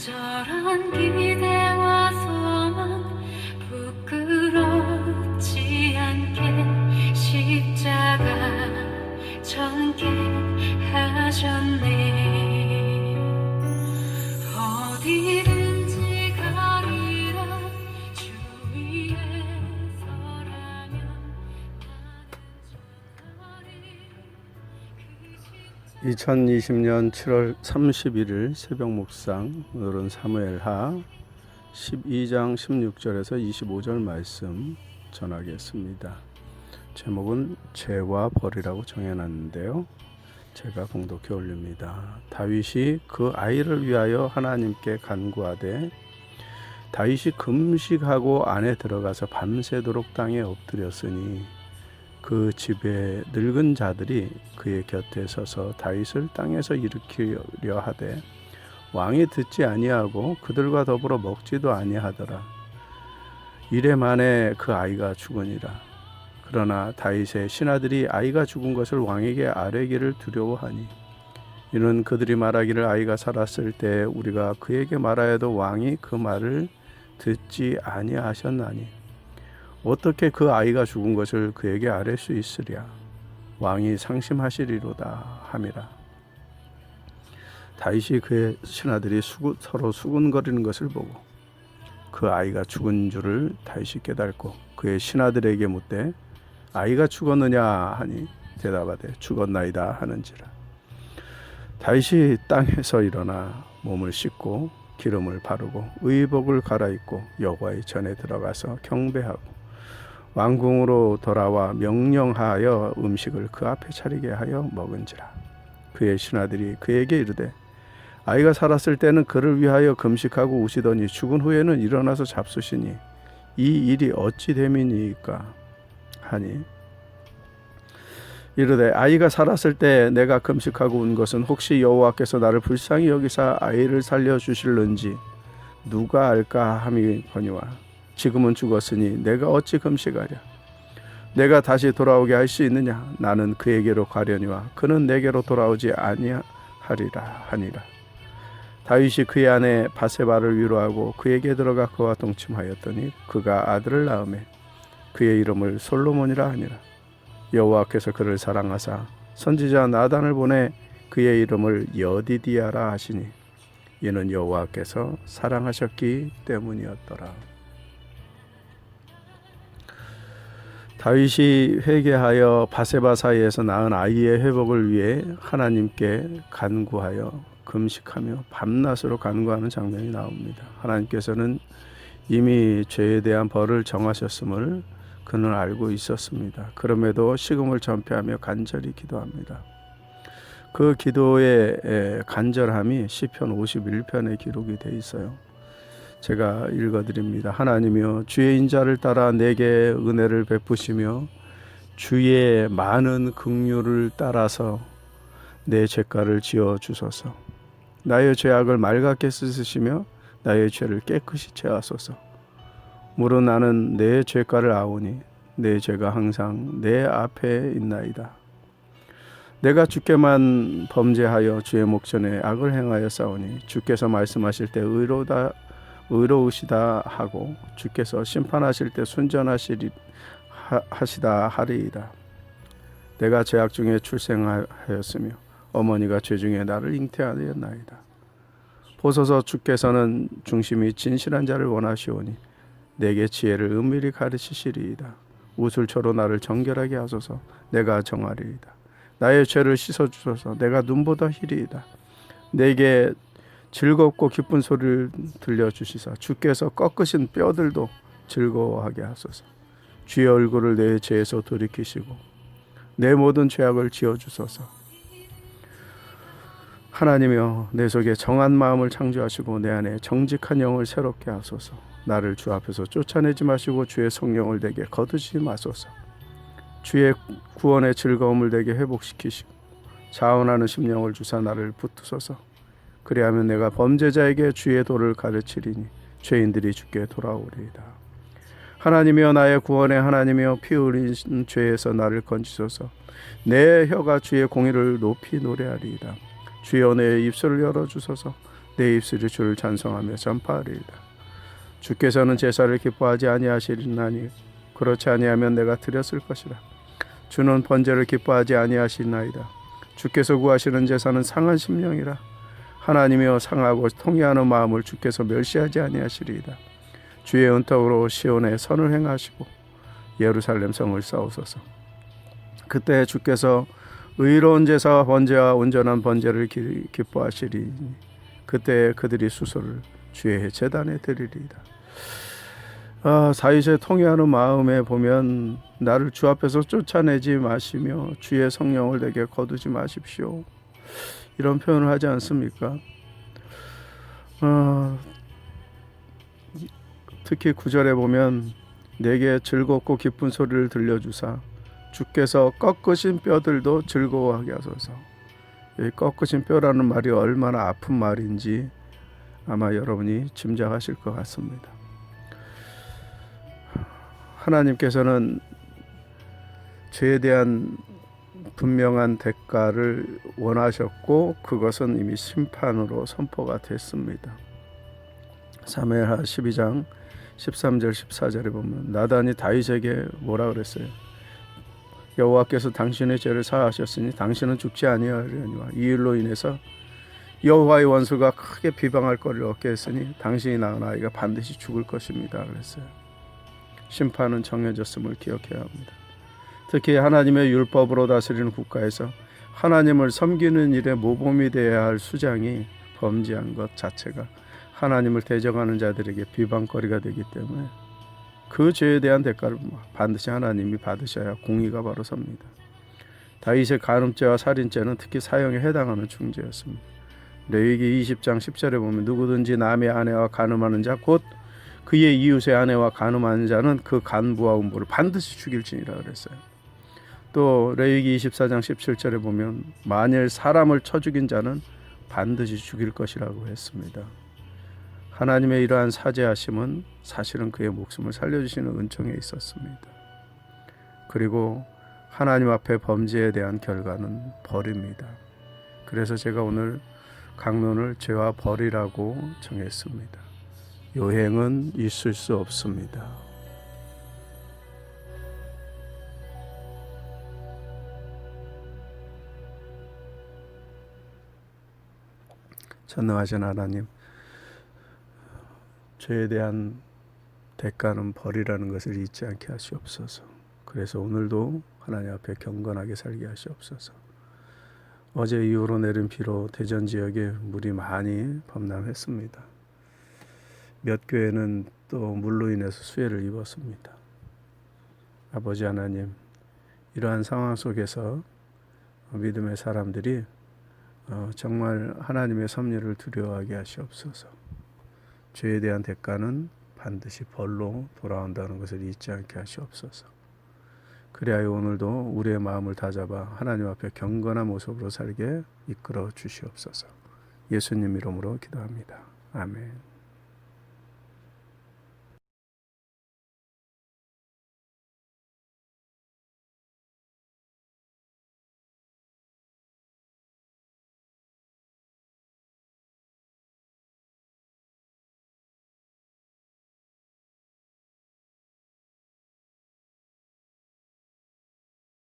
간절한 기대와 소망 부끄럽지 않게 십자가 전개하셨네. 어디든지 가리라 주 위에 서라면 나는 2020년 7월 31일 새벽 묵상, 오늘은 사무엘하 12장 16절에서 25절 말씀 전하겠습니다. 제목은 죄와 벌이라고 정해놨는데요. 제가 봉독해 올립니다. 다윗이 그 아이를 위하여 하나님께 간구하되, 다윗이 금식하고 안에 들어가서 밤새도록 땅에 엎드렸으니 그 집에 늙은 자들이 그의 곁에 서서 다윗을 땅에서 일으키려 하되 왕이 듣지 아니하고 그들과 더불어 먹지도 아니하더라. 이래 만에 그 아이가 죽으니라. 그러나 다윗의 신하들이 아이가 죽은 것을 왕에게 아뢰기를 두려워하니, 이는 그들이 말하기를 아이가 살았을 때 우리가 그에게 말하여도 왕이 그 말을 듣지 아니하셨나니 어떻게 그 아이가 죽은 것을 그에게 아뢰 수 있으랴. 왕이 상심하시리로다 함이라. 다윗이 그의 신하들이 서로 수군거리는 것을 보고 그 아이가 죽은 줄을 다윗이 깨닫고 그의 신하들에게 묻되, 아이가 죽었느냐 하니 대답하되 죽었나이다 하는지라. 다윗이 땅에서 일어나 몸을 씻고 기름을 바르고 의복을 갈아입고 여호와의 전에 들어가서 경배하고 왕궁으로 돌아와 명령하여 음식을 그 앞에 차리게 하여 먹은지라. 그의 신하들이 그에게 이르되, 아이가 살았을 때는 그를 위하여 금식하고 우시더니 죽은 후에는 일어나서 잡수시니 이 일이 어찌 됨이니까 하니, 이르되 아이가 살았을 때 내가 금식하고 운 것은 혹시 여호와께서 나를 불쌍히 여기사 아이를 살려주실는지 누가 알까 함이거니와, 지금은 죽었으니 내가 어찌 금식하랴. 내가 다시 돌아오게 할 수 있느냐. 나는 그에게로 가려니와 그는 내게로 돌아오지 아니하리라 하니라. 다윗이 그의 아내 바세바를 위로하고 그에게 들어가 그와 동침하였더니 그가 아들을 낳음에 그의 이름을 솔로몬이라 하니라. 여호와께서 그를 사랑하사 선지자 나단을 보내 그의 이름을 여디디아라 하시니, 이는 여호와께서 사랑하셨기 때문이었더라. 다윗이 회개하여 바세바 사이에서 낳은 아이의 회복을 위해 하나님께 간구하여 금식하며 밤낮으로 간구하는 장면이 나옵니다. 하나님께서는 이미 죄에 대한 벌을 정하셨음을 그는 알고 있었습니다. 그럼에도 식음을 전폐하며 간절히 기도합니다. 그 기도의 간절함이 시편 51편에 기록이 되어 있어요. 제가 읽어드립니다. 하나님이여, 주의 인자를 따라 내게 은혜를 베푸시며 주의 많은 긍휼을 따라서 내 죄가를 지어 주소서. 나의 죄악을 맑게 씻으시며 나의 죄를 깨끗이 제하소서. 물은 나는 내 죄가를 아오니 내 죄가 항상 내 앞에 있나이다. 내가 주께만 범죄하여 주의 목전에 악을 행하여 싸우니 주께서 말씀하실 때 의로우시다 하고 주께서 심판하실 때 순전하시다 하리이다. 내가 죄악 중에 출생하였으며 어머니가 죄 중에 나를 잉태하였나이다. 보소서, 주께서는 중심이 진실한 자를 원하시오니 내게 지혜를 은밀히 가르치시리이다. 우슬초로 나를 정결하게 하소서. 내가 정하리이다. 나의 죄를 씻어주소서. 내가 눈보다 희리이다. 내게 즐겁고 기쁜 소리를 들려주시사 주께서 꺾으신 뼈들도 즐거워하게 하소서. 주의 얼굴을 내 죄에서 돌이키시고 내 모든 죄악을 지어주소서. 하나님이여, 내 속에 정한 마음을 창조하시고 내 안에 정직한 영을 새롭게 하소서. 나를 주 앞에서 쫓아내지 마시고 주의 성령을 내게 거두지 마소서. 주의 구원의 즐거움을 내게 회복시키시고 자원하는 심령을 주사 나를 붙드소서. 그리하면 내가 범죄자에게 주의 도를 가르치리니 죄인들이 주께 돌아오리이다. 하나님이여, 나의 구원의 하나님이여, 피 흘린 죄에서 나를 건지소서. 내 혀가 주의 공의를 높이 노래하리이다. 주여, 내 입술을 열어주소서. 내 입술이 주를 찬송하며 전파하리이다. 주께서는 제사를 기뻐하지 아니하시리나니 그렇지 아니하면 내가 드렸을 것이라. 주는 번제를 기뻐하지 아니하시나이다. 주께서 구하시는 제사는 상한 심령이라. 하나님이여 상하고 통회하는 마음을 주께서 멸시하지 아니하시리이다. 주의 은덕으로 시온에 선을 행하시고 예루살렘 성을 쌓으소서. 그때 주께서 의로운 제사와 번제와 온전한 번제를 기뻐하시리니 그때 그들이 수소를 주의 제단에 드리리이다. 사이제 통회하는 마음에 보면 나를 주 앞에서 쫓아내지 마시며 주의 성령을 내게 거두지 마십시오. 이런 표현을 하지 않습니까? 특히 9절에 보면 내게 즐겁고 기쁜 소리를 들려주사 주께서 꺾으신 뼈들도 즐거워하게 하소서. 이 꺾으신 뼈라는 말이 얼마나 아픈 말인지 아마 여러분이 짐작하실 것 같습니다. 하나님께서는 죄에 대한 분명한 대가를 원하셨고 그것은 이미 심판으로 선포가 됐습니다. 사무엘하 12장 13절 14절에 보면 나단이 다윗에게 뭐라 그랬어요? 여호와께서 당신의 죄를 사하셨으니 당신은 죽지 아니하려니와 이 일로 인해서 여호와의 원수가 크게 비방할 거리를 얻게 했으니 당신이 낳은 아이가 반드시 죽을 것입니다. 그랬어요. 심판은 정해졌음을 기억해야 합니다. 특히 하나님의 율법으로 다스리는 국가에서 하나님을 섬기는 일에 모범이 되어야 할 수장이 범죄한 것 자체가 하나님을 대적하는 자들에게 비방거리가 되기 때문에 그 죄에 대한 대가를 반드시 하나님이 받으셔야 공의가 바로 섭니다. 다윗의 간음죄와 살인죄는 특히 사형에 해당하는 중죄였습니다. 레위기 20장 10절에 보면 누구든지 남의 아내와 간음하는 자 곧 그의 이웃의 아내와 간음하는 자는 그 간부와 음부를 반드시 죽일지니라 그랬어요. 또 레위기 24장 17절에 보면 만일 사람을 쳐 죽인 자는 반드시 죽일 것이라고 했습니다. 하나님의 이러한 사죄하심은 사실은 그의 목숨을 살려주시는 은총에 있었습니다. 그리고 하나님 앞에 범죄에 대한 결과는 벌입니다. 그래서 제가 오늘 강론을 죄와 벌이라고 정했습니다. 요행은 있을 수 없습니다. 전능하신 하나님, 죄에 대한 대가는 벌이라는 것을 잊지 않게 하시옵소서. 그래서 오늘도 하나님 앞에 경건하게 살게 하시옵소서. 어제 이후로 내린 비로 대전 지역에 물이 많이 범람했습니다. 몇 교회는 또 물로 인해서 수해를 입었습니다. 아버지 하나님, 이러한 상황 속에서 믿음의 사람들이 정말 하나님의 섭리를 두려워하게 하시옵소서. 죄에 대한 대가는 반드시 벌로 돌아온다는 것을 잊지 않게 하시옵소서. 그리하여 오늘도 우리의 마음을 다잡아 하나님 앞에 경건한 모습으로 살게 이끌어 주시옵소서. 예수님 이름으로 기도합니다. 아멘.